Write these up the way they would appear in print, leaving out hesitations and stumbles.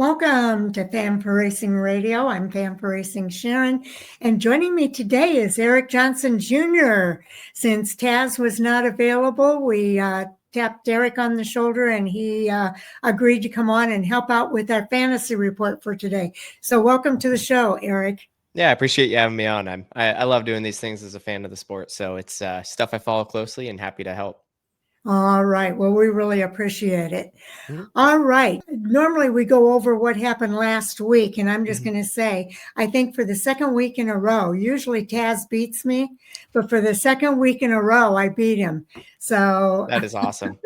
Welcome to Fan for Racing Radio. I'm Fan for Racing Sharon, and joining me today is Eric Johnson Jr. Since Taz was not available, we tapped Eric on the shoulder, and he agreed to come on and help out with our fantasy report for today. So welcome to the show, Eric. Yeah, I appreciate you having me on. I love doing these things as a fan of the sport, so it's stuff I follow closely and happy to help. All right. Well, we really appreciate it. Mm-hmm. All right. Normally we go over what happened last week, and I'm just going to say, I think for the second week in a row, usually Taz beats me, but for the second week in a row, I beat him. So that is awesome.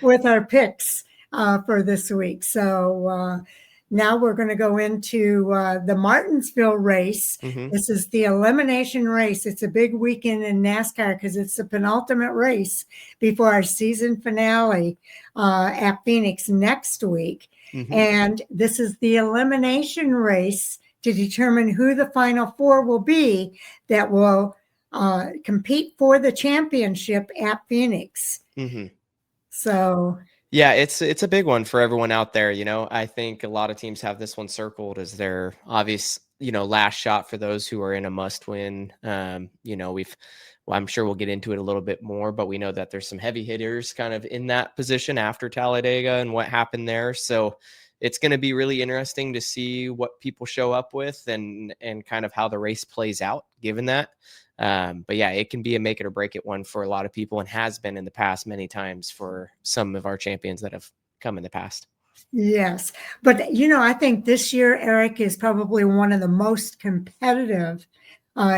With our picks for this week. So now we're going to go into the Martinsville race. Mm-hmm. This is the elimination race. It's a big weekend in NASCAR because it's the penultimate race before our season finale at Phoenix next week. Mm-hmm. And this is the elimination race to determine who the final four will be that will compete for the championship at Phoenix. Mm-hmm. So yeah, it's a big one for everyone out there. You know, I think a lot of teams have this one circled as their obvious, last shot for those who are in a must win. I'm sure we'll get into it a little bit more, but we know that there's some heavy hitters kind of in that position after Talladega and what happened there. So it's going to be really interesting to see what people show up with and kind of how the race plays out given that. But yeah, it can be a make it or break it one for a lot of people and has been in the past many times for some of our champions that have come in the past. Yes. But, I think this year, Eric, is probably one of the most competitive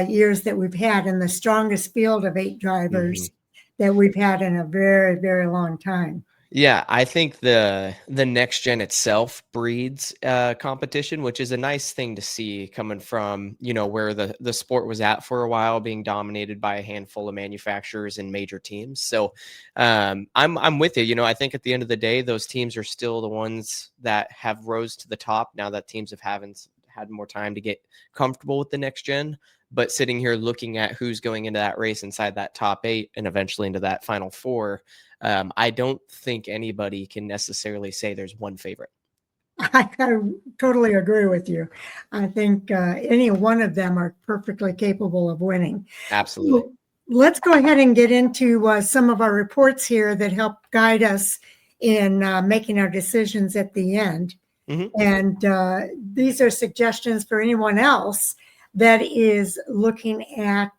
years that we've had and the strongest field of 8 drivers that we've had in a very, very long time. Yeah, I think the next gen itself breeds competition, which is a nice thing to see coming from, where the sport was at for a while, being dominated by a handful of manufacturers and major teams. So I'm with you. I think at the end of the day, those teams are still the ones that have rose to the top now that teams haven't had more time to get comfortable with the next gen. But sitting here looking at who's going into that race inside that top 8 and eventually into that final 4, I don't think anybody can necessarily say there's one favorite. I totally agree with you. I think any one of them are perfectly capable of winning. Absolutely. So let's go ahead and get into some of our reports here that help guide us in making our decisions at the end. Mm-hmm. And these are suggestions for anyone else that is looking at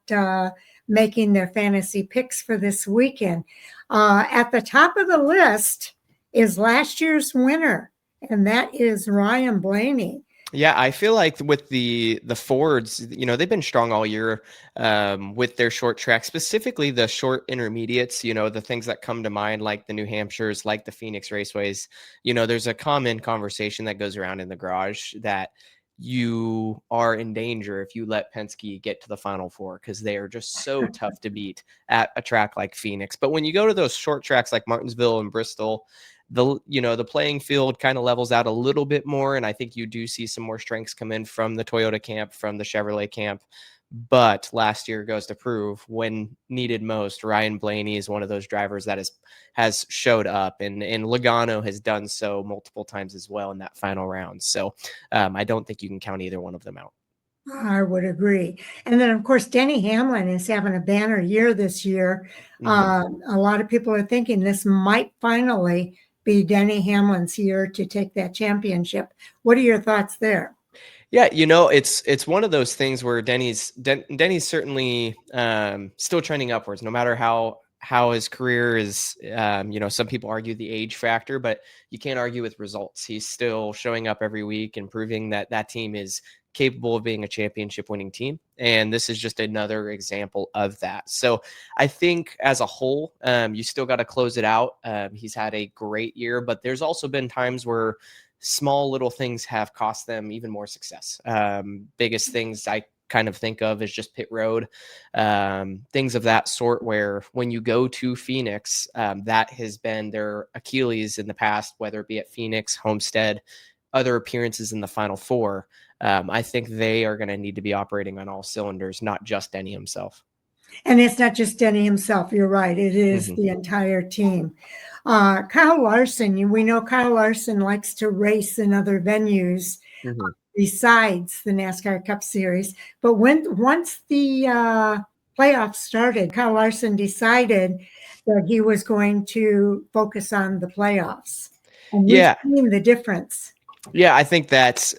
making their fantasy picks for this weekend. At the top of the list is last year's winner, and that is Ryan Blaney. Yeah, I feel like with the Fords, they've been strong all year with their short track, specifically the short intermediates, the things that come to mind, like the New Hampshires, like the Phoenix raceways. There's a common conversation that goes around in the garage that you are in danger if you let Penske get to the final 4 because they are just so tough to beat at a track like Phoenix. But when you go to those short tracks like Martinsville and Bristol, the playing field kind of levels out a little bit more. And I think you do see some more strengths come in from the Toyota camp, from the Chevrolet camp. But last year goes to prove when needed most, Ryan Blaney is one of those drivers that has showed up, and Logano has done so multiple times as well in that final round. So I don't think you can count either one of them out. I would agree. And then, of course, Denny Hamlin is having a banner year this year. Mm-hmm. A lot of people are thinking this might finally be Denny Hamlin's year to take that championship. What are your thoughts there? Yeah, it's one of those things where Denny's certainly still trending upwards, no matter how his career is. Some people argue the age factor, but you can't argue with results. He's still showing up every week and proving that team is capable of being a championship winning team. And this is just another example of that. So I think as a whole, you still got to close it out. He's had a great year, but there's also been times where small little things have cost them even more success. Biggest things I kind of think of is just pit road, things of that sort, where when you go to Phoenix, that has been their Achilles in the past, whether it be at Phoenix, Homestead, other appearances in the Final Four. I think they are going to need to be operating on all cylinders, not just Denny himself. And it's not just Denny himself. You're right. It is Hmm. the entire team. Kyle Larson, we know Kyle Larson likes to race in other venues Hmm. besides the NASCAR Cup Series. But once the playoffs started, Kyle Larson decided that he was going to focus on the playoffs. And we've Yeah. seen the difference. Yeah, I think that's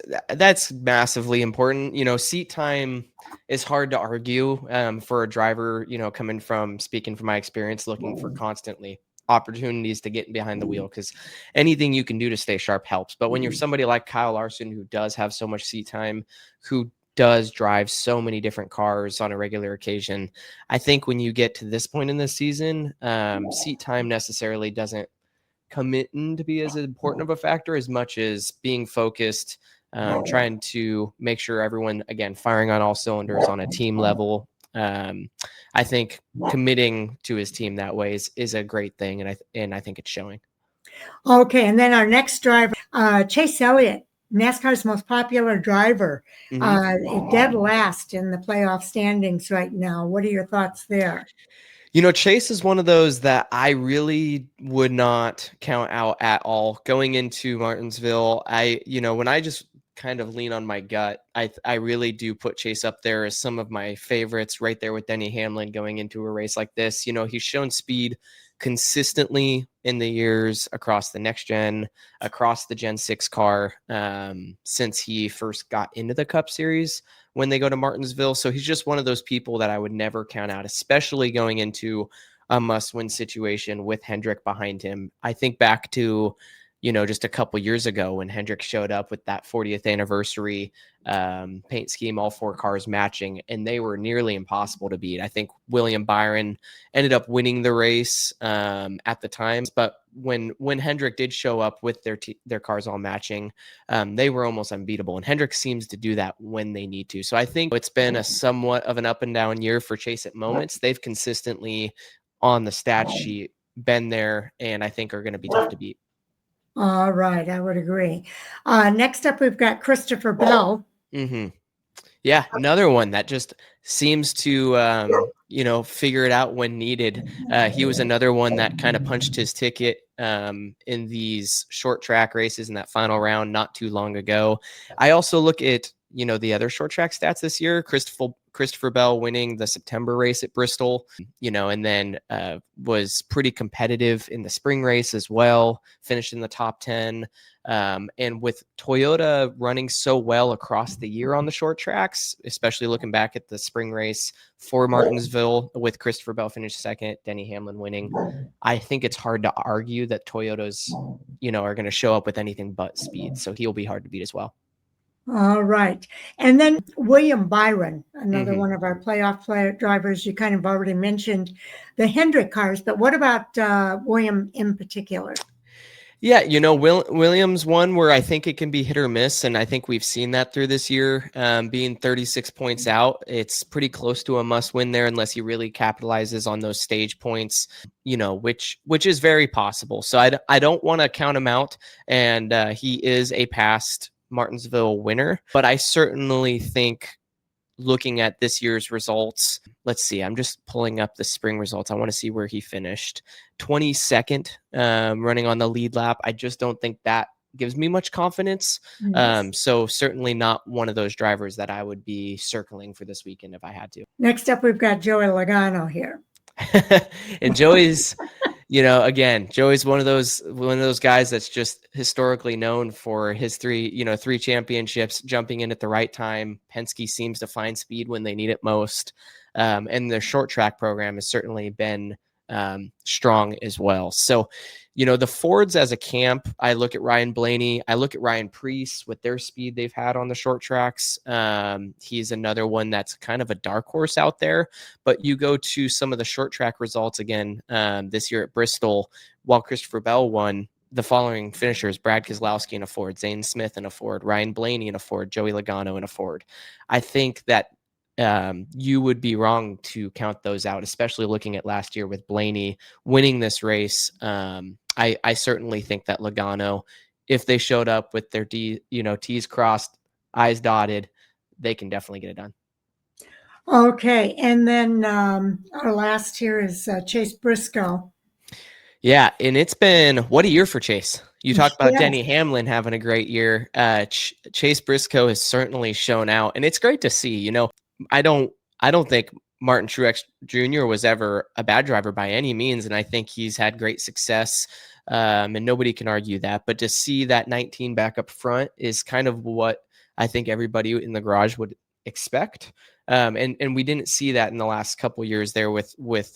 massively important. Seat time is hard to argue for a driver, coming from speaking from my experience, looking for constantly opportunities to get behind the wheel because anything you can do to stay sharp helps. But when you're somebody like Kyle Larson, who does have so much seat time, who does drive so many different cars on a regular occasion, I think when you get to this point in the season, seat time necessarily doesn't committing to be as important of a factor as much as being focused, trying to make sure everyone, again, firing on all cylinders on a team level. I think committing to his team that way is a great thing, and I think it's showing. Okay, and then our next driver, Chase Elliott, NASCAR's most popular driver, Hmm. dead last in the playoff standings right now. What are your thoughts there? Chase is one of those that I really would not count out at all going into Martinsville. When I just kind of lean on my gut, I really do put Chase up there as some of my favorites, right there with Denny Hamlin going into a race like this. He's shown speed consistently in the years across the next gen, across the Gen 6 car, since he first got into the Cup Series when they go to Martinsville. So he's just one of those people that I would never count out, especially going into a must-win situation with Hendrick behind him. I think back to, just a couple years ago when Hendrick showed up with that 40th anniversary paint scheme, all four cars matching, and they were nearly impossible to beat. I think William Byron ended up winning the race at the time, but when Hendrick did show up with their cars all matching, they were almost unbeatable. And Hendrick seems to do that when they need to. So I think it's been a somewhat of an up and down year for Chase at moments. They've consistently on the stat sheet been there, and I think are going to be tough to beat. All right, I would agree. Next up, we've got Christopher Bell. Mm-hmm. Yeah, another one that just seems to, figure it out when needed. He was another one that kind of punched his ticket in these short track races in that final round not too long ago. I also look at, the other short track stats this year. Christopher Bell winning the September race at Bristol, and then was pretty competitive in the spring race as well, finished in the top 10. And with Toyota running so well across the year on the short tracks, especially looking back at the spring race for Martinsville with Christopher Bell finished second, Denny Hamlin winning, I think it's hard to argue that Toyotas, are going to show up with anything but speed. So he'll be hard to beat as well. All right. And then William Byron, another Mm-hmm. one of our playoff drivers. You kind of already mentioned the Hendrick cars, but what about William in particular? Yeah, Williams one where I think it can be hit or miss, and I think we've seen that through this year. Being 36 points out, it's pretty close to a must win there unless he really capitalizes on those stage points, which is very possible. So I don't want to count him out, and he is a past Martinsville winner, but I certainly think looking at this year's results, let's see, I'm just pulling up the spring results. I want to see where he finished. 22nd, running on the lead lap. I just don't think that gives me much confidence. Yes. So certainly not one of those drivers that I would be circling for this weekend if I had to. Next up, we've got Joey Logano here. And Joey's, again, Joey's one of those guys that's just historically known for his three championships, jumping in at the right time. Penske seems to find speed when they need it most. And their short track program has certainly been strong as well. So, the Fords as a camp, I look at Ryan Blaney, I look at Ryan Preece with their speed they've had on the short tracks. He's another one that's kind of a dark horse out there. But you go to some of the short track results again this year at Bristol, while Christopher Bell won, the following finishers: Brad Keselowski in a Ford, Zane Smith in a Ford, Ryan Blaney in a Ford, Joey Logano in a Ford. I think that you would be wrong to count those out, especially looking at last year with Blaney winning this race. I certainly think that Logano, if they showed up with their T's crossed, I's dotted, they can definitely get it done. Okay, and then our last here is Chase Briscoe. Yeah, and it's been what a year for Chase. You talk about Yes. Denny Hamlin having a great year. Chase Briscoe has certainly shown out, and it's great to see. I don't I don't think Martin Truex Jr. was ever a bad driver by any means, and I think he's had great success. And nobody can argue that. But to see that 19 back up front is kind of what I think everybody in the garage would expect. And we didn't see that in the last couple years there with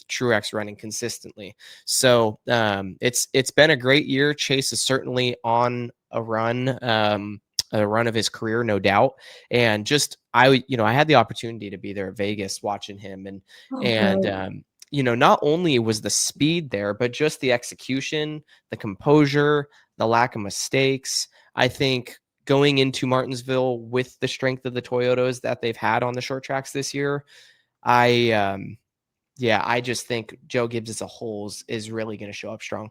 Truex running consistently. So it's been a great year. Chase is certainly on a run of his career, no doubt. And just I had the opportunity to be there at Vegas watching him, Oh, and great. not only was the speed there, but just the execution, the composure, the lack of mistakes. I think going into Martinsville with the strength of the Toyotas that they've had on the short tracks this year, I just think Joe Gibbs as a whole is really going to show up strong.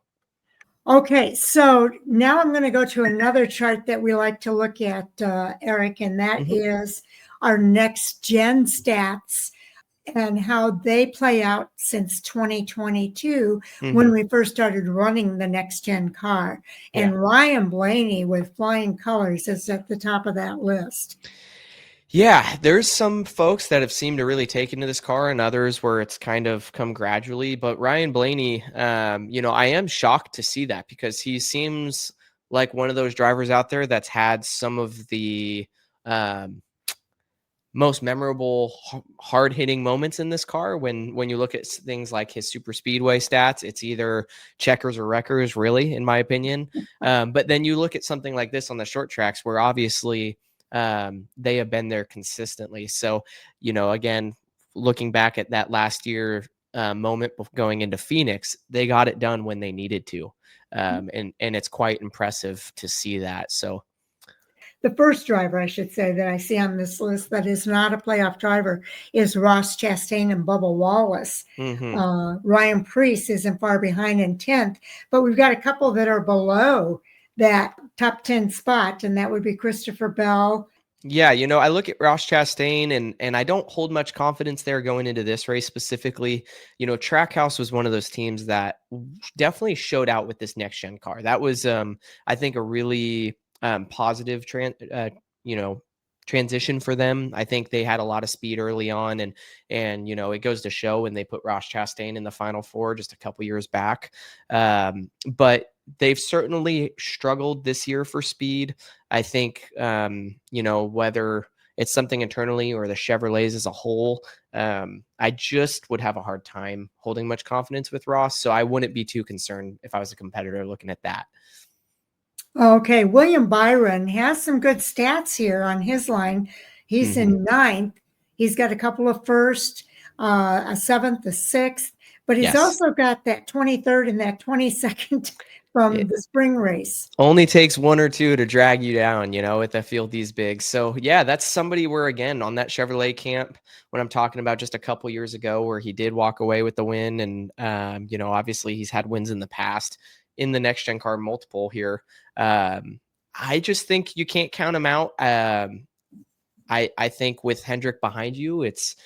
Okay, so now I'm going to go to another chart that we like to look at, Eric, and that is our next gen stats and how they play out since 2022 when we first started running the next gen car. Yeah. And Ryan Blaney with flying colors is at the top of that list. Yeah, there's some folks that have seemed to really take into this car and others where it's kind of come gradually. But Ryan Blaney, I am shocked to see that because he seems like one of those drivers out there that's had some of the most memorable hard hitting moments in this car. When you look at things like his super speedway stats, it's either checkers or wreckers, really, in my opinion. But then you look at something like this on the short tracks where obviously they have been there consistently. So, again, looking back at that last year moment going into Phoenix, they got it done when they needed to. And it's quite impressive to see that. So The first driver, I should say, that I see on this list that is not a playoff driver is Ross Chastain and Bubba Wallace. Ryan Preece isn't far behind in 10th, but we've got a couple that are below that top 10 spot, and that would be Christopher Bell. Yeah, I look at Ross Chastain and I don't hold much confidence there going into this race specifically. Trackhouse was one of those teams that definitely showed out with this next gen car. That was, I think, a really positive transition for them. I think they had a lot of speed early on, and it goes to show when they put Ross Chastain in the Final Four just a couple years back. But they've certainly struggled this year for speed. I think, whether it's something internally or the Chevrolets as a whole, I just would have a hard time holding much confidence with Ross. So I wouldn't be too concerned if I was a competitor looking at that. Okay, William Byron has some good stats here on his line. He's in 9th. He's got a couple of first, a 7th, a 6th, but he's also got that 23rd and that 22nd from the spring race. Only takes one or two to drag you down, with a field these big. So yeah, that's somebody where, again, on that Chevrolet camp, when I'm talking about just a couple years ago where he did walk away with the win. And, obviously he's had wins in the past in the next gen car, multiple here. I just think you can't count him out. I think with Hendrick behind you, it's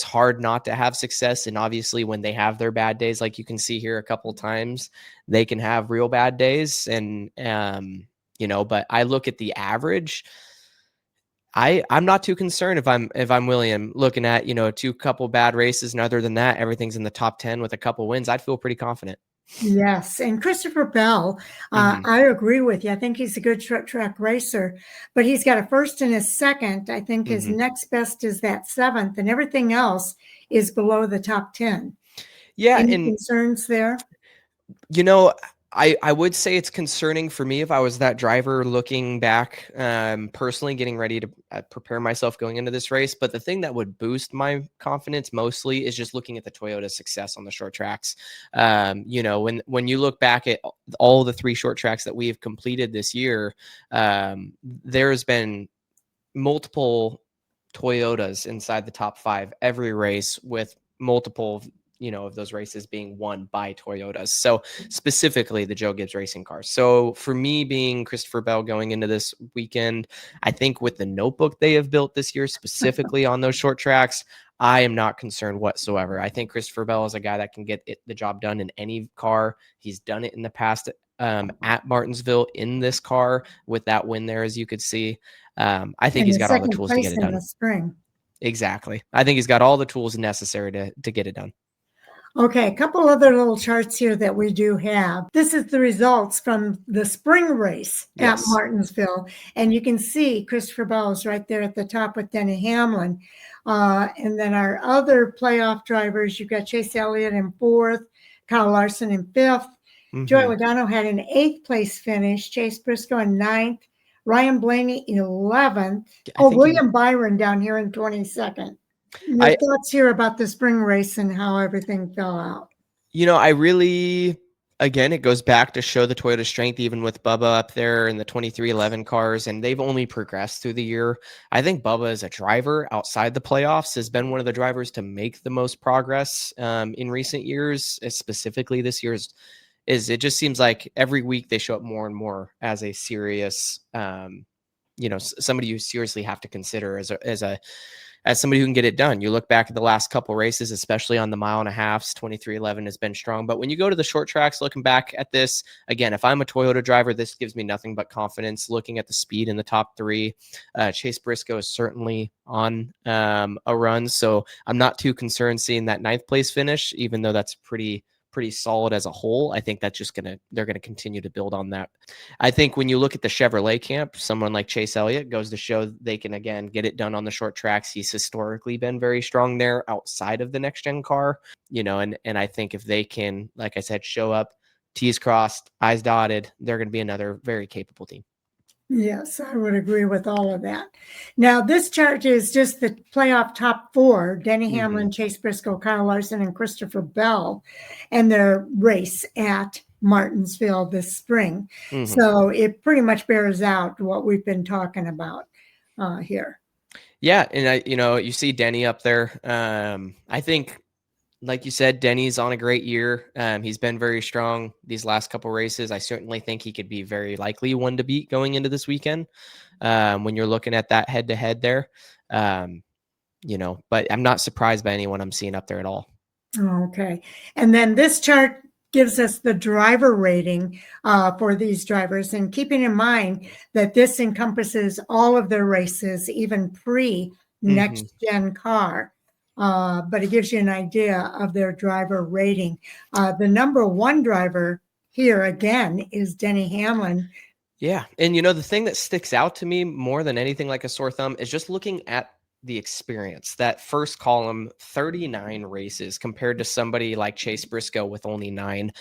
hard not to have success. And obviously when they have their bad days, like you can see here a couple of times, they can have real bad days. And, but I look at the average. I'm not too concerned if I'm William looking at, two couple bad races. And other than that, everything's in the top 10 with a couple wins. I'd feel pretty confident. Yes, and Christopher Bell, I agree with you. I think he's a good short track racer, but he's got a first and a second. I think his next best is that 7th, and everything else is below the top 10. Yeah, any concerns there? I would say it's concerning for me if I was that driver looking back, personally getting ready to prepare myself going into this race. But the thing that would boost my confidence mostly is just looking at the Toyota success on the short tracks. When you look back at all the 3 short tracks that we've completed this year, there's been multiple Toyotas inside the top 5 every race with multiple of those races being won by Toyotas. So specifically the Joe Gibbs racing cars. So for me, being Christopher Bell going into this weekend, I think with the notebook they have built this year, specifically on those short tracks, I am not concerned whatsoever. I think Christopher Bell is a guy that can get the job done in any car. He's done it in the past at Martinsville in this car with that win there, as you could see. I think And he's the got all the second tools to get place it in done. the spring. Exactly. I think he's got all the tools necessary to get it done. Okay, a couple other little charts here that we do have. This is the results from the spring race at Martinsville. And you can see Christopher Bell is right there at the top with Denny Hamlin. And then our other playoff drivers, you've got Chase Elliott in 4th, Kyle Larson in 5th. Joey Logano had an 8th place finish, Chase Briscoe in 9th, Ryan Blaney 11th. William Byron down here in 22nd. Your thoughts here about the spring race and how everything fell out? I really, again, it goes back to show the Toyota strength, even with Bubba up there in the 2311 cars, and they've only progressed through the year. I think Bubba as a driver outside the playoffs has been one of the drivers to make the most progress in recent years, specifically this year's. It just seems like every week they show up more and more as a serious, somebody you seriously have to consider as somebody who can get it done. You look back at the last couple races, especially on the 1.5 miles, 2311 has been strong. But when you go to the short tracks, looking back at this, again, if I'm a Toyota driver, this gives me nothing but confidence. Looking at the speed in the top 3, Chase Briscoe is certainly on a run. So I'm not too concerned seeing that 9th place finish, even though that's pretty solid as a whole. I think that's they're going to continue to build on that. I think when you look at the Chevrolet camp, someone like Chase Elliott goes to show they can, again, get it done on the short tracks. He's historically been very strong there outside of the next gen car, and I think if they can, like I said, show up, T's crossed, I's dotted, they're going to be another very capable team. Yes, I would agree with all of that. Now, this chart is just the playoff top 4, Denny Hamlin, Chase Briscoe, Kyle Larson, and Christopher Bell, and their race at Martinsville this spring. So it pretty much bears out what we've been talking about here. Yeah, and you see Denny up there. I think, like you said, Denny's on a great year. He's been very strong these last couple races. I certainly think he could be very likely one to beat going into this weekend. When you're looking at that head to head there, but I'm not surprised by anyone I'm seeing up there at all. Okay. And then this chart gives us the driver rating for these drivers, and keeping in mind that this encompasses all of their races, even pre next gen car. But it gives you an idea of their driver rating. The number 1 driver here again is Denny Hamlin. Yeah. And the thing that sticks out to me more than anything like a sore thumb is just looking at the experience. That first column, 39 races compared to somebody like Chase Briscoe with only 9.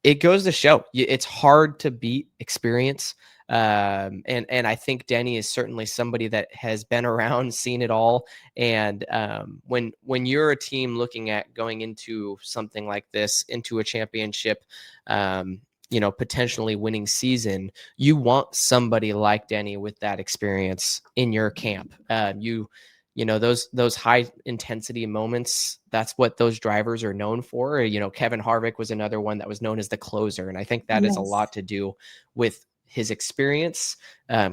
It goes to show it's hard to beat experience. And I think Denny is certainly somebody that has been around, seen it all. And when you're a team looking at going into something like this, into a championship, potentially winning season, you want somebody like Denny with that experience in your camp. Those high intensity moments, that's what those drivers are known for. Kevin Harvick was another one that was known as the closer. And I think that is a lot to do with his experience,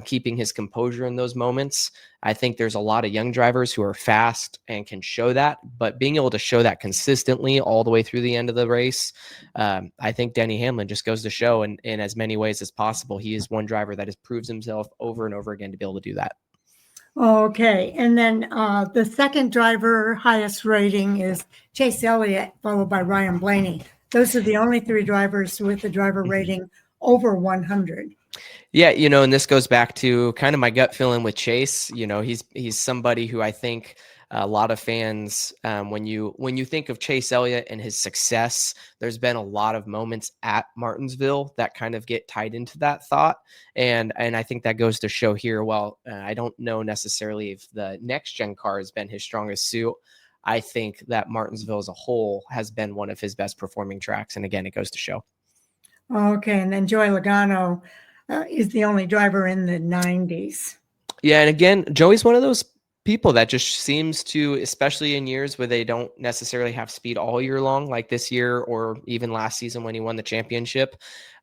keeping his composure in those moments. I think there's a lot of young drivers who are fast and can show that, but being able to show that consistently all the way through the end of the race, I think Denny Hamlin just goes to show in as many ways as possible. He is one driver that has proved himself over and over again to be able to do that. Okay. And then the second driver highest rating is Chase Elliott, followed by Ryan Blaney. Those are the only 3 drivers with a driver rating over 100. Yeah, and this goes back to kind of my gut feeling with Chase. He's somebody who I think a lot of fans, when you think of Chase Elliott and his success, there's been a lot of moments at Martinsville that kind of get tied into that thought. And I think that goes to show here. Well, I don't know necessarily if the next gen car has been his strongest suit. I think that Martinsville as a whole has been one of his best performing tracks. And again, it goes to show. Okay. And then Joey Logano is the only driver in the 90s. Yeah. And again, Joey's one of those people that just seems to, especially in years where they don't necessarily have speed all year long, like this year or even last season when he won the championship.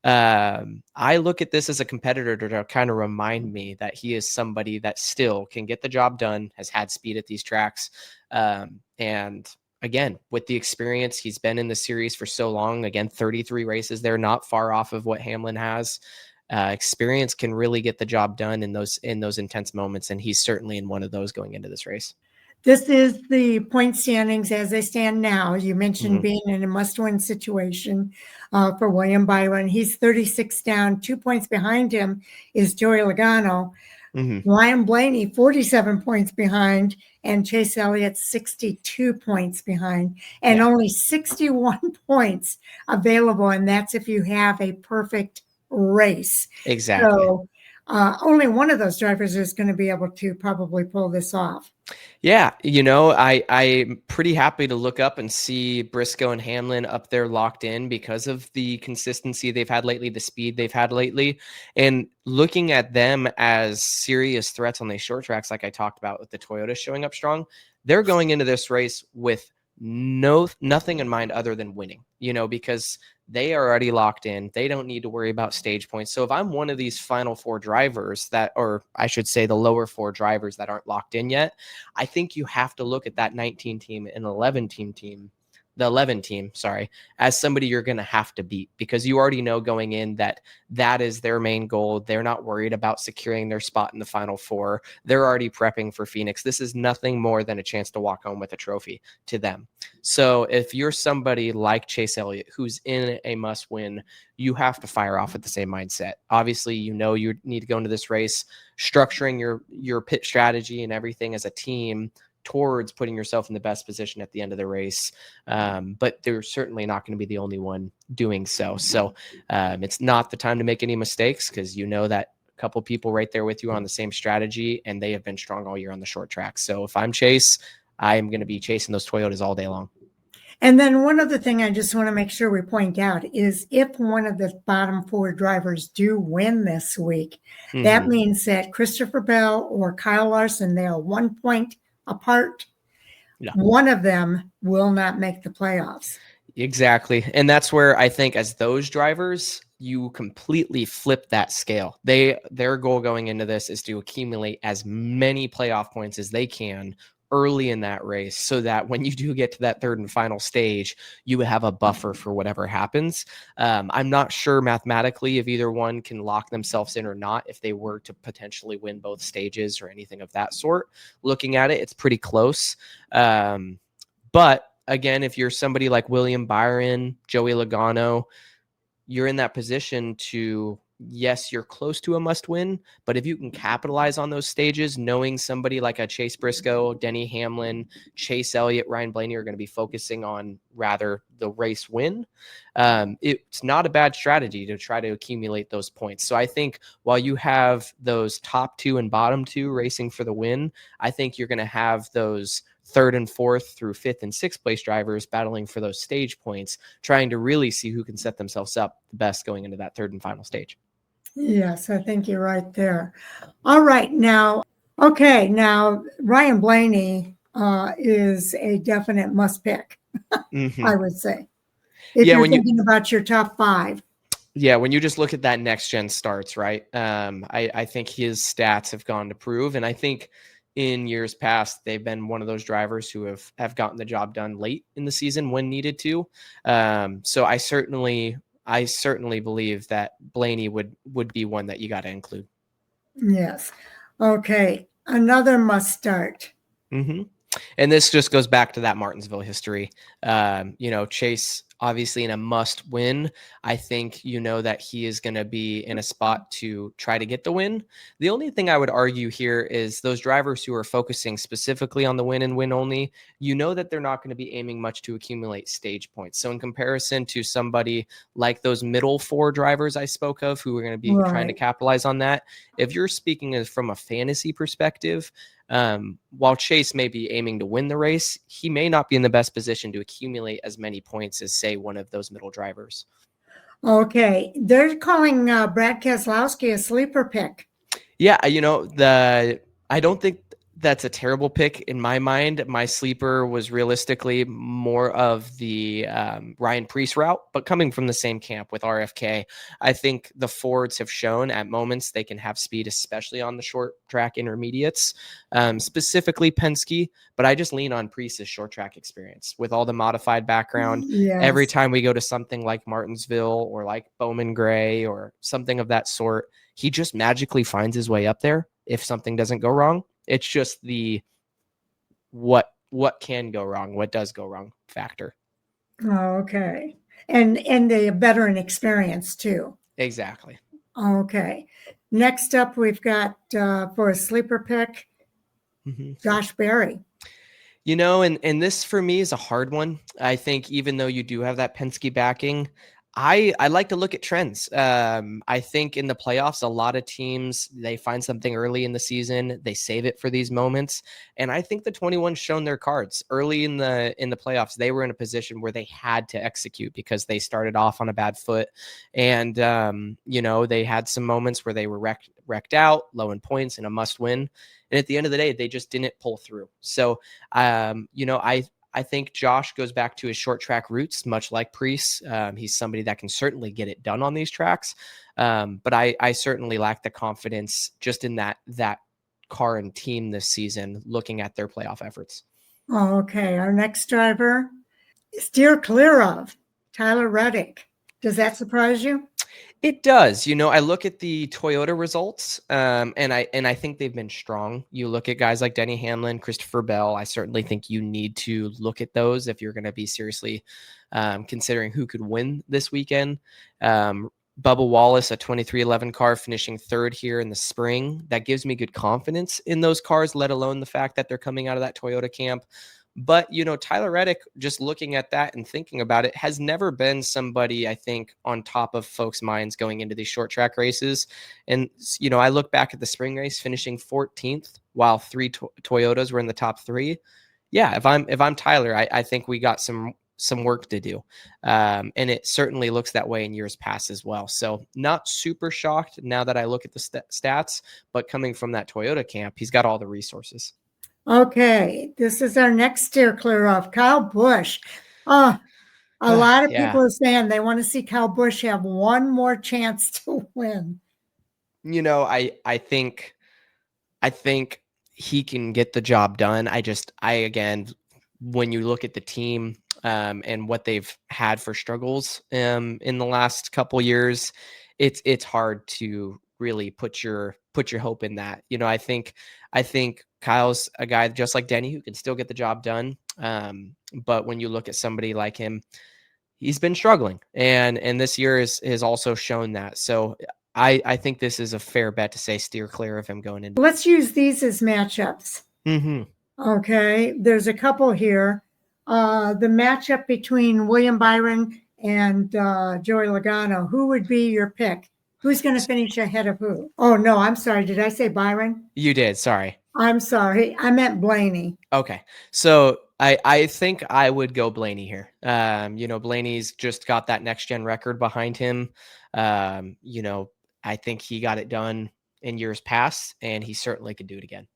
I look at this as a competitor to kind of remind me that he is somebody that still can get the job done, has had speed at these tracks. And again, with the experience, he's been in the series for so long. Again, 33 races. They're not far off of what Hamlin has. Experience can really get the job done in those intense moments, and he's certainly in one of those going into this race. This is the point standings as they stand now. You mentioned Mhm. being in a must-win situation for William Byron. He's 36 down. 2 points behind him is Joey Logano. Mhm. Ryan Blaney, 47 points behind, and Chase Elliott, 62 points behind, and Yeah. only 61 points available. And that's if you have a perfect race. Exactly. So only one of those drivers is going to be able to probably pull this off. Yeah, I'm pretty happy to look up and see Briscoe and Hamlin up there locked in because of the consistency they've had lately, the speed they've had lately, and looking at them as serious threats on these short tracks, like I talked about with the Toyota showing up strong. They're going into this race with nothing in mind other than winning, because they are already locked in. They don't need to worry about stage points. So if I'm one of these final four drivers or I should say the lower four drivers that aren't locked in yet, I think you have to look at that 19 team and 11 team, the 11 team, sorry, as somebody you're going to have to beat, because you already know going in that is their main goal. They're not worried about securing their spot in the final four. They're already prepping for Phoenix. This is nothing more than a chance to walk home with a trophy to them. So if you're somebody like Chase Elliott, who's in a must win, you have to fire off with the same mindset. Obviously, you need to go into this race structuring your pit strategy and everything as a team towards putting yourself in the best position at the end of the race. But they're certainly not going to be the only one doing so. So it's not the time to make any mistakes, because that a couple people right there with you on the same strategy, and they have been strong all year on the short track. So if I'm Chase, I am going to be chasing those Toyotas all day long. And then one other thing I just want to make sure we point out is if one of the bottom four drivers do win this week, that means that Christopher Bell or Kyle Larson, they are 1 point apart. Yeah. One of them will not make the playoffs. Exactly. And that's where I think as those drivers, you completely flip that scale. Their goal going into this is to accumulate as many playoff points as they can early in that race, so that when you do get to that third and final stage, you have a buffer for whatever happens. I'm not sure mathematically if either one can lock themselves in or not if they were to potentially win both stages or anything of that sort. Looking at it, it's pretty close. But again, if you're somebody like William Byron, Joey Logano, you're in that position to, yes, you're close to a must win, but if you can capitalize on those stages, knowing somebody like a Chase Briscoe, Denny Hamlin, Chase Elliott, Ryan Blaney are going to be focusing on rather the race win, it's not a bad strategy to try to accumulate those points. So I think while you have those top two and bottom two racing for the win, I think you're going to have those third and fourth through fifth and sixth place drivers battling for those stage points, trying to really see who can set themselves up the best going into that third and final stage. Yes, I think you're right there. All right. Now, Ryan Blaney is a definite must pick, I would say, if you're thinking about your top five. Yeah, when you just look at that next gen starts, right? I think his stats have gone to prove, and I think in years past they've been one of those drivers who have gotten the job done late in the season when needed to. So I certainly believe that Blaney would be one that you got to include. Yes. Okay. Another must start. Mm-hmm. And this just goes back to that Martinsville history. Chase obviously in a must win. I think that he is going to be in a spot to try to get the win. The only thing I would argue here is those drivers who are focusing specifically on the win and win only, that they're not going to be aiming much to accumulate stage points. So in comparison to somebody like those middle four drivers I spoke of, who are going to be trying to capitalize on that, if you're speaking from a fantasy perspective, while Chase may be aiming to win the race, he may not be in the best position to accumulate as many points as, say, one of those middle drivers. Okay. They're calling Brad Keselowski a sleeper pick. Yeah, I don't think That's a terrible pick in my mind. My sleeper was realistically more of the Ryan Preece route, but coming from the same camp with RFK, I think the Fords have shown at moments they can have speed, especially on the short track intermediates, specifically Penske. But I just lean on Preece's short track experience with all the modified background. Every Yes. time we go to something like Martinsville or like Bowman Gray or something of that sort, he just magically finds his way up there if something doesn't go wrong. It's just the what can go wrong, what does go wrong factor. Okay. And the veteran experience too. Exactly. Okay. Next up, we've got for a sleeper pick, Josh Berry. You know, and this for me is a hard one. I think even though you do have that Penske backing, I like to look at trends. I think in the playoffs, a lot of teams, they find something early in the season, they save it for these moments. And I think the 21's shown their cards early in the playoffs. They were in a position where they had to execute because they started off on a bad foot. And you know, they had some moments where they were wrecked out, low in points, and a must win. And at the end of the day, they just didn't pull through. So you know, I think Josh goes back to his short track roots, much like Preece. He's somebody that can certainly get it done on these tracks. But I certainly lack the confidence just in that car and team this season, looking at their playoff efforts. Okay. Our next driver, steer clear of Tyler Reddick. Does that surprise you? It does. You know, I look at the Toyota results, and I think they've been strong. You look at guys like Denny Hamlin, Christopher Bell. I certainly think you need to look at those if you're going to be seriously considering who could win this weekend. Bubba Wallace, a 2311 car, finishing third here in the spring. That gives me good confidence in those cars, let alone the fact that they're coming out of that Toyota camp. But, you know, Tyler Reddick, just looking at that and thinking about it, has never been somebody, I think, on top of folks' minds going into these short track races. And, you know, I look back at the spring race, finishing 14th while three Toyotas were in the top three. Yeah, if I'm Tyler, I think we got some work to do. And it certainly looks that way in years past as well. So not super shocked now that I look at the stats, but coming from that Toyota camp, he's got all the resources. Okay, this is our next steer clear of Kyle Busch. A lot of people are saying they want to see Kyle Busch have one more chance to win. You know, I think he can get the job done. Again, when you look at the team and what they've had for struggles in the last couple years, it's hard to really put your hope in that. You know, I think Kyle's a guy just like Denny who can still get the job done. But when you look at somebody like him, he's been struggling, and this year has also shown that. So I think this is a fair bet to say steer clear of him going in. Let's use these as matchups. Mm-hmm. Okay, there's a couple here. The matchup between William Byron and Joey Logano. Who would be your pick? Who's going to finish ahead of who? Oh, no, I'm sorry. Did I say Byron? You did. Sorry. I'm sorry. I meant Blaney. Okay. So I think I would go Blaney here. You know, Blaney's just got that next gen record behind him. You know, I think he got it done in years past, and he certainly could do it again.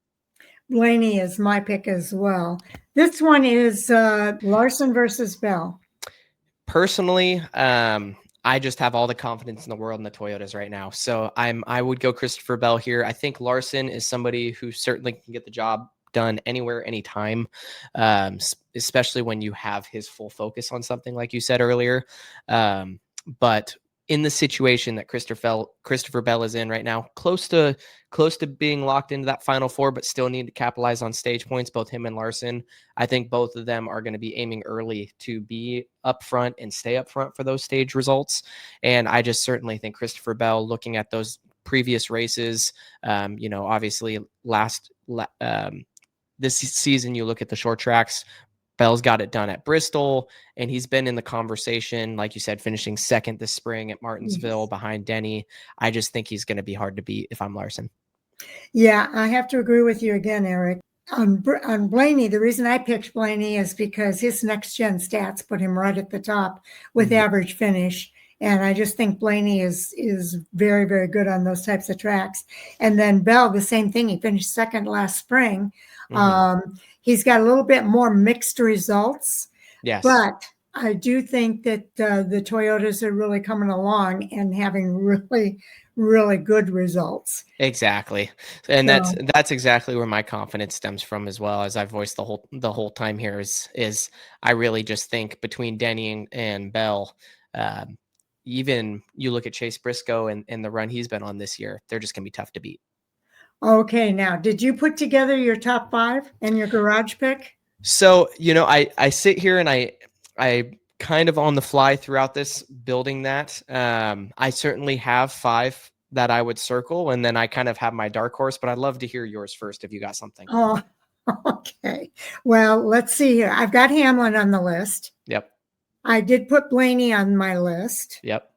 Blaney is my pick as well. This one is Larson versus Bell. Personally, I just have all the confidence in the world in the Toyotas right now. So I would go Christopher Bell here. I think Larson is somebody who certainly can get the job done anywhere, anytime, especially when you have his full focus on something like you said earlier. But in the situation that Christopher Bell is in right now, close to being locked into that Final Four, but still need to capitalize on stage points, both him and Larson. I think both of them are going to be aiming early to be up front and stay up front for those stage results. And I just certainly think Christopher Bell, looking at those previous races, you know, obviously this season, you look at the short tracks, Bell's got it done at Bristol, and he's been in the conversation, like you said, finishing second this spring at Martinsville behind Denny. I just think he's going to be hard to beat if I'm Larson. Yeah, I have to agree with you again, Eric. On Blaney, the reason I picked Blaney is because his next gen stats put him right at the top with average finish. And I just think Blaney is very, very good on those types of tracks. And then Bell, the same thing. He finished second last spring. He's got a little bit more mixed results, Yes. but I do think that the Toyotas are really coming along and having really, really good results. Exactly. And So, that's exactly where my confidence stems from as well, as I voiced the whole time here is I really just think between Denny and Bell, um, even you look at Chase Briscoe and the run he's been on this year, they're just gonna be tough to beat. okay, now, did you put together your top 5 and your garage pick? So, I sit here and I kind of on the fly throughout this building that. I certainly have 5 that I would circle, and then I kind of have my dark horse, but I'd love to hear yours first if you got something. Oh, okay. Well, let's see here. I've got Hamlin on the list. Yep. I did put Blaney on my list. Yep.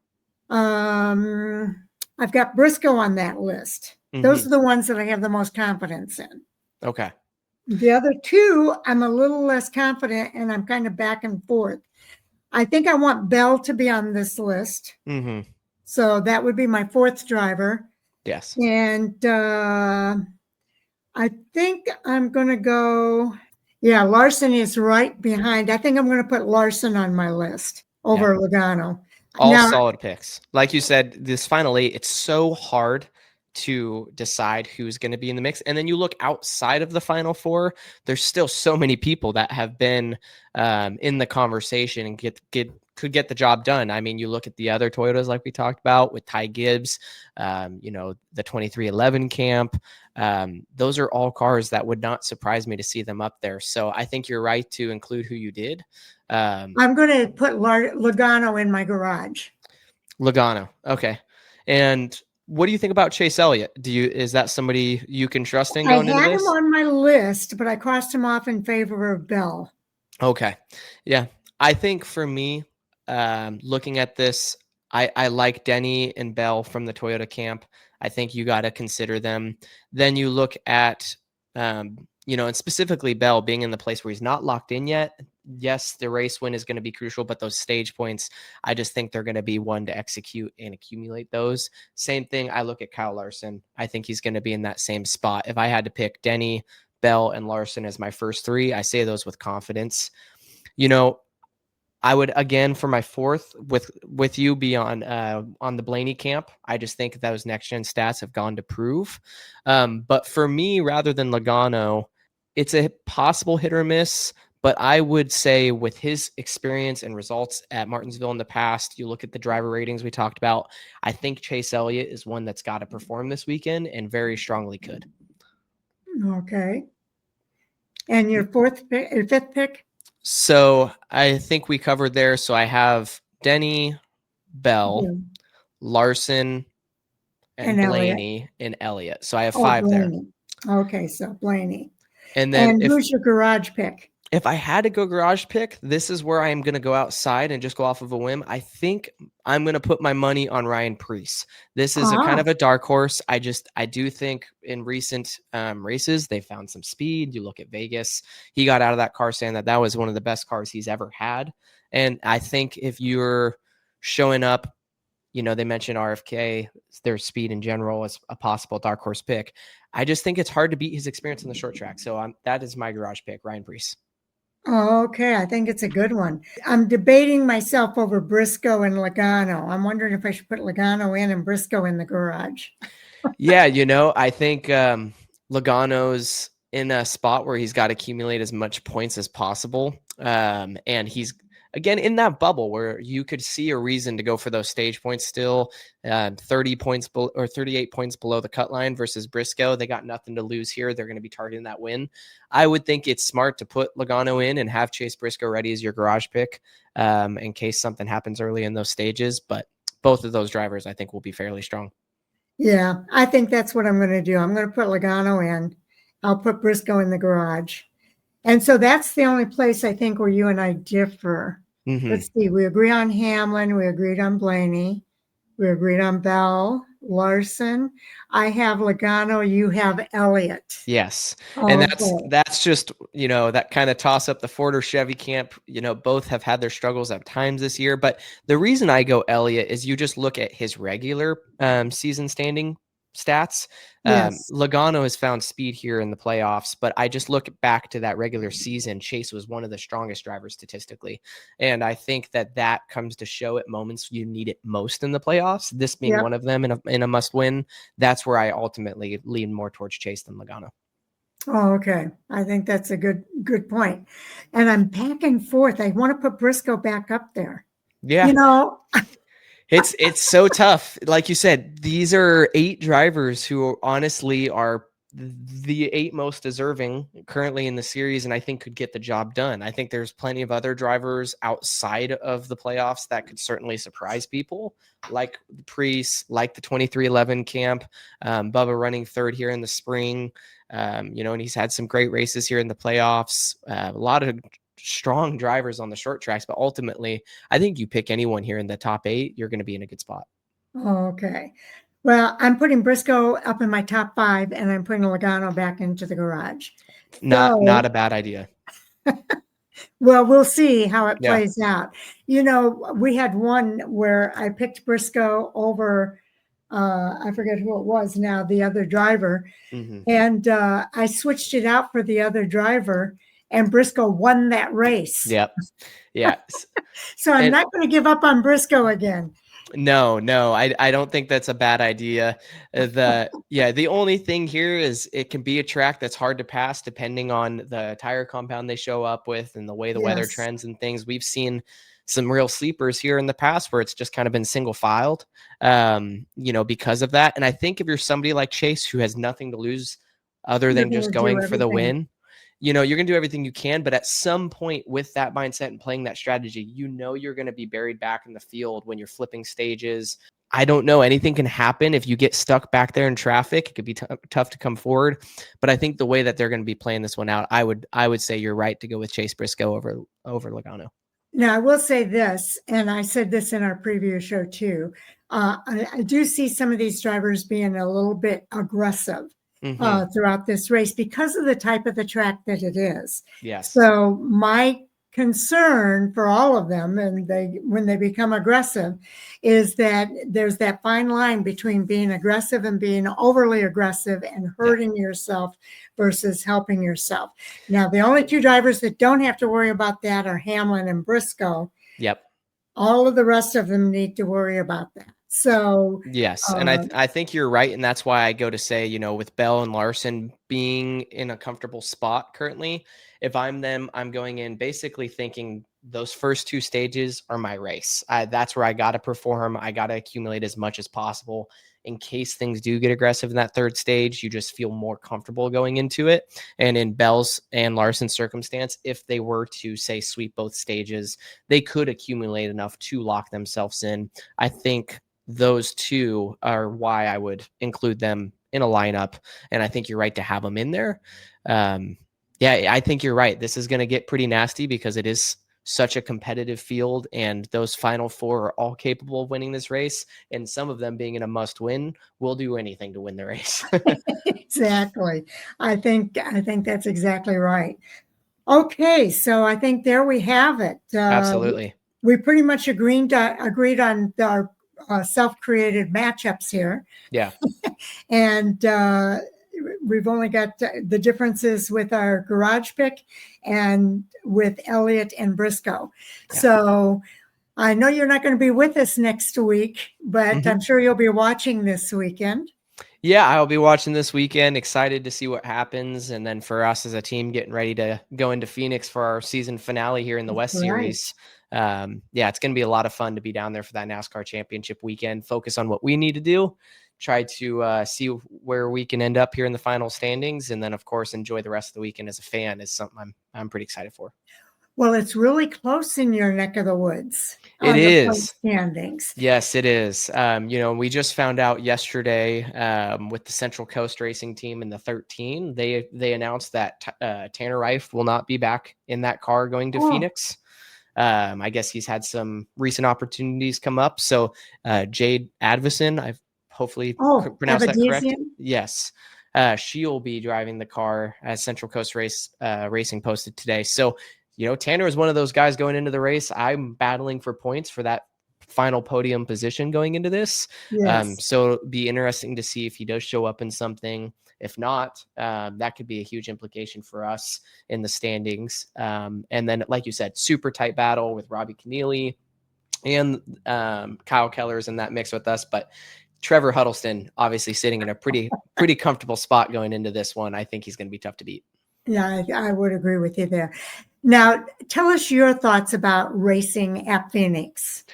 I've got Briscoe on that list. Those are the ones that I have the most confidence in. Okay. The other 2, I'm a little less confident, and I'm kind of back and forth. I think I want Bell to be on this list. So that would be my 4th driver. Yes. And I think I'm going to go, Larson is right behind. I think I'm going to put Larson on my list over Logano. All Now, solid picks. Like you said, this final 8, it's so hard to decide who's going to be in the mix. And then you look outside of the final 4, there's still so many people that have been in the conversation and could get the job done. I mean, you look at the other Toyotas like we talked about with Ty Gibbs, the 2311 camp. Those are all cars that would not surprise me to see them up there. So I think you're right to include who you did. I'm going to put Logano in my garage. Logano. Okay. And what do you think about Chase Elliott? Is that somebody you can trust in going into this? I had him on my list, but I crossed him off in favor of Bell. Okay. Yeah. I think for me, looking at this, I like Denny and Bell from the Toyota camp. I think you got to consider them. Then you look at, and specifically Bell being in the place where he's not locked in yet. Yes, the race win is going to be crucial, but those stage points, I just think they're going to be one to execute and accumulate those. Same thing. I look at Kyle Larson. I think he's going to be in that same spot. If I had to pick Denny, Bell, and Larson as my first 3, I say those with confidence. I would, again, for my 4th with you be on the Blaney camp. I just think those next gen stats have gone to prove. But for me, rather than Logano, it's a possible hit or miss. But I would say with his experience and results at Martinsville in the past, you look at the driver ratings we talked about, I think Chase Elliott is one that's got to perform this weekend and very strongly could. Okay. And your 5th pick? So I think we covered there. So I have Denny, Bell, Larson, and Blaney, and Elliott. So I have 5 there. Okay, so Blaney. And then who's your garage pick? If I had to go garage pick, this is where I am going to go outside and just go off of a whim. I think I'm going to put my money on Ryan Preece. This is a kind of a dark horse. I do think in recent races, they found some speed. You look at Vegas, he got out of that car saying that was one of the best cars he's ever had. And I think if you're showing up, they mentioned RFK, their speed in general as a possible dark horse pick. I just think it's hard to beat his experience on the short track. So that is my garage pick, Ryan Preece. Okay, I think it's a good one. I'm debating myself over Briscoe and Logano. I'm wondering if I should put Logano in and Briscoe in the garage. Yeah, I think Logano's in a spot where he's got to accumulate as much points as possible. And he's, again, in that bubble where you could see a reason to go for those stage points still, 30 points or 38 points below the cut line versus Briscoe. They got nothing to lose here. They're going to be targeting that win. I would think it's smart to put Logano in and have Chase Briscoe ready as your garage pick in case something happens early in those stages. But both of those drivers, I think, will be fairly strong. Yeah, I think that's what I'm going to do. I'm going to put Logano in. I'll put Briscoe in the garage. And so that's the only place I think where you and I differ. Let's see. We agree on Hamlin. We agreed on Blaney. We agreed on Bell. Larson. I have Logano. You have Elliott. Yes. And Okay. that's just, that kind of toss up the Ford or Chevy camp. Both have had their struggles at times this year. But the reason I go Elliott is you just look at his regular season standing stats. Yes. Logano has found speed here in the playoffs, but I just look back to that regular season. Chase was one of the strongest drivers statistically. And I think that comes to show at moments you need it most in the playoffs, this being Yep. one of them in a must win. That's where I ultimately lean more towards Chase than Logano. Oh, okay. I think that's a good point. And I'm back and forth. I want to put Briscoe back up there. Yeah. It's so tough. Like you said, these are 8 drivers who honestly are the 8 most deserving currently in the series, and I think could get the job done. I think there's plenty of other drivers outside of the playoffs that could certainly surprise people, like the Priest, like the 2311 camp, Bubba running third here in the spring. And he's had some great races here in the playoffs. A lot of strong drivers on the short tracks, but ultimately, I think you pick anyone here in the top 8, you're going to be in a good spot. Okay. Well, I'm putting Briscoe up in my top 5, and I'm putting Logano back into the garage. Not a bad idea. Well, we'll see how it Yeah. plays out. We had one where I picked Briscoe over, I forget who it was now, the other driver. Mm-hmm. And I switched it out for the other driver, and Briscoe won that race. Yep. Yeah. So I'm not going to give up on Briscoe again. No, I don't think that's a bad idea. The only thing here is it can be a track that's hard to pass depending on the tire compound they show up with and the way the weather trends and things. We've seen some real sleepers here in the past where it's just kind of been single filed, because of that. And I think if you're somebody like Chase who has nothing to lose other than just going for the win, you're going to do everything you can, but at some point with that mindset and playing that strategy, you're going to be buried back in the field when you're flipping stages. I don't know. Anything can happen if you get stuck back there in traffic. It could be tough to come forward, but I think the way that they're going to be playing this one out, I would say you're right to go with Chase Briscoe over Logano. Now, I will say this, and I said this in our previous show too. I do see some of these drivers being a little bit aggressive throughout this race because of the type of the track that it is. Yes. So my concern for all of them, and when they become aggressive, is that there's that fine line between being aggressive and being overly aggressive and hurting yourself versus helping yourself. Now, the only 2 drivers that don't have to worry about that are Hamlin and Briscoe. Yep. All of the rest of them need to worry about that. So yes, and I think you're right, and that's why I go to say, with Bell and Larson being in a comfortable spot currently, if I'm them, I'm going in basically thinking those first 2 stages are my race. That's where I got to perform. I got to accumulate as much as possible in case things do get aggressive in that 3rd stage. You just feel more comfortable going into it. And in Bell's and Larson's circumstance, if they were to say sweep both stages, they could accumulate enough to lock themselves in. I think those 2 are why I would include them in a lineup. And I think you're right to have them in there. I think you're right. This is going to get pretty nasty because it is such a competitive field, and those final 4 are all capable of winning this race. And some of them being in a must win will do anything to win the race. Exactly. I think that's exactly right. Okay. So I think there we have it. Absolutely. We pretty much agreed on our self-created matchups here. Yeah. And we've only got the differences with our garage pick and with Elliott and Briscoe. Yeah. So I know you're not going to be with us next week, but I'm sure you'll be watching this weekend. Yeah, I'll be watching this weekend. Excited to see what happens. And then for us as a team, getting ready to go into Phoenix for our season finale here in the West Series. It's going to be a lot of fun to be down there for that NASCAR championship weekend. Focus on what we need to do. Try to see where we can end up here in the final standings. And then, of course, enjoy the rest of the weekend as a fan is something I'm pretty excited for. Well, it's really close in your neck of the woods. It is. Standings. Yes, it is. We just found out yesterday with the Central Coast Racing Team in the 13, they announced that Tanner Reif will not be back in that car going to Phoenix. I guess he's had some recent opportunities come up. So Jade Advison, I hopefully Oh, pronounce that correct. Abadesian? Yes. She will be driving the car, as Central Coast Racing posted today. So, Tanner is one of those guys going into the race. I'm battling for points for that final podium position going into this. Yes. So it'll be interesting to see if he does show up in something. If not, that could be a huge implication for us in the standings. And then, like you said, super tight battle with Robbie Keneally and Kyle Keller's in that mix with us. But Trevor Huddleston obviously sitting in a pretty comfortable spot going into this one. I think he's going to be tough to beat. Yeah, I would agree with you there. Now, tell us your thoughts about racing at Phoenix.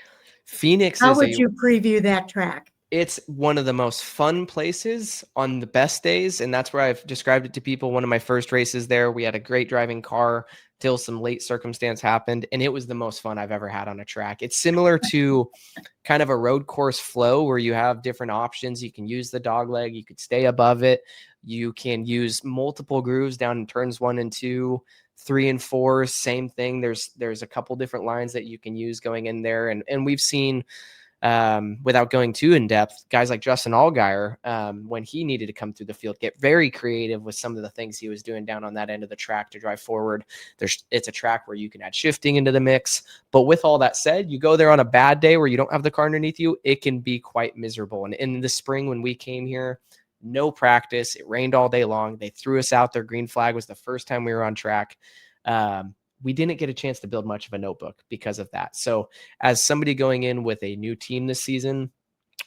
Phoenix How is would you preview that track? It's one of the most fun places on the best days, and that's where I've described it to people. One of my first races there, we had a great driving car till some late circumstance happened, and it was the most fun I've ever had on a track. It's similar to kind of a road course flow where you have different options. You can use the dog leg, you could stay above it, you can use multiple grooves down in turns 1 and 2, 3 and 4, same thing. There's a couple different lines that you can use going in there, and we've seen, without going too in depth, guys like Justin Allgaier, when he needed to come through the field, get very creative with some of the things he was doing down on that end of the track to drive forward. It's a track where you can add shifting into the mix. But with all that said, you go there on a bad day where you don't have the car underneath you, it can be quite miserable. And in the spring, when we came here, no practice, it rained all day long. They threw us out there. Green flag was the first time we were on track. We didn't get a chance to build much of a notebook because of that. So as somebody going in with a new team this season,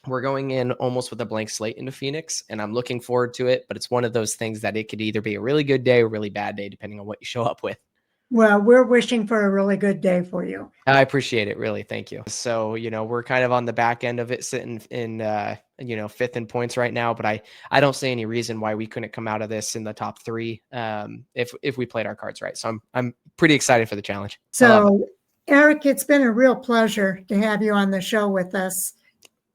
we're going in almost with a blank slate into Phoenix, and I'm looking forward to it. But it's one of those things that it could either be a really good day or a really bad day, depending on what you show up with. Well, we're wishing for a really good day for you. I appreciate it. Really. Thank you. So, we're kind of on the back end of it, sitting in, 5th in points right now, but I don't see any reason why we couldn't come out of this in the top 3, if we played our cards right. So I'm pretty excited for the challenge. So, Eric, it's been a real pleasure to have you on the show with us.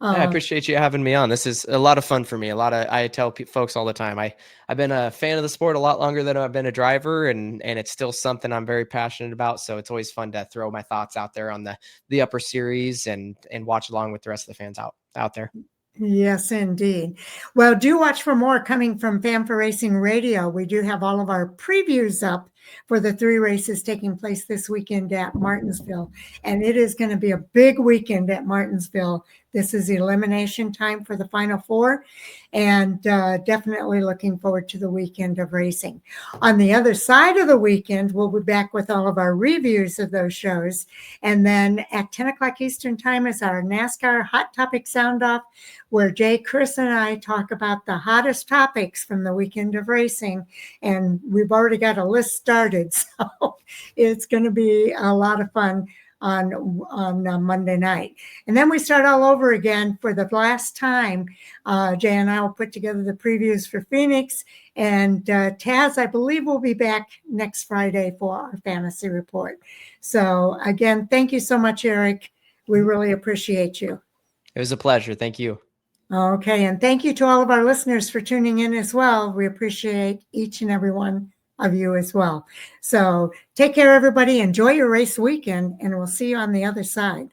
I appreciate you having me on. This is a lot of fun for me. I tell folks all the time, I've been a fan of the sport a lot longer than I've been a driver, and it's still something I'm very passionate about. So it's always fun to throw my thoughts out there on the upper series and watch along with the rest of the fans out there. Yes, indeed. Well, do watch for more coming from Fan for Racing Radio. We do have all of our previews up for the 3 races taking place this weekend at Martinsville. And it is going to be a big weekend at Martinsville. This is elimination time for the Final 4, and definitely looking forward to the weekend of racing. On the other side of the weekend, we'll be back with all of our reviews of those shows. And then at 10 o'clock Eastern time is our NASCAR Hot Topic Sound Off, where Jay, Chris, and I talk about the hottest topics from the weekend of racing. And we've already got a list started, so it's going to be a lot of fun on Monday night. And then we start all over again for the last time. Jay and I will put together the previews for Phoenix. And Taz, I believe, will be back next Friday for our fantasy report. So again, thank you so much, Eric. We really appreciate you. It was a pleasure. Thank you. Okay. And thank you to all of our listeners for tuning in as well. We appreciate each and every one of you as well. So take care, everybody. Enjoy your race weekend, and we'll see you on the other side.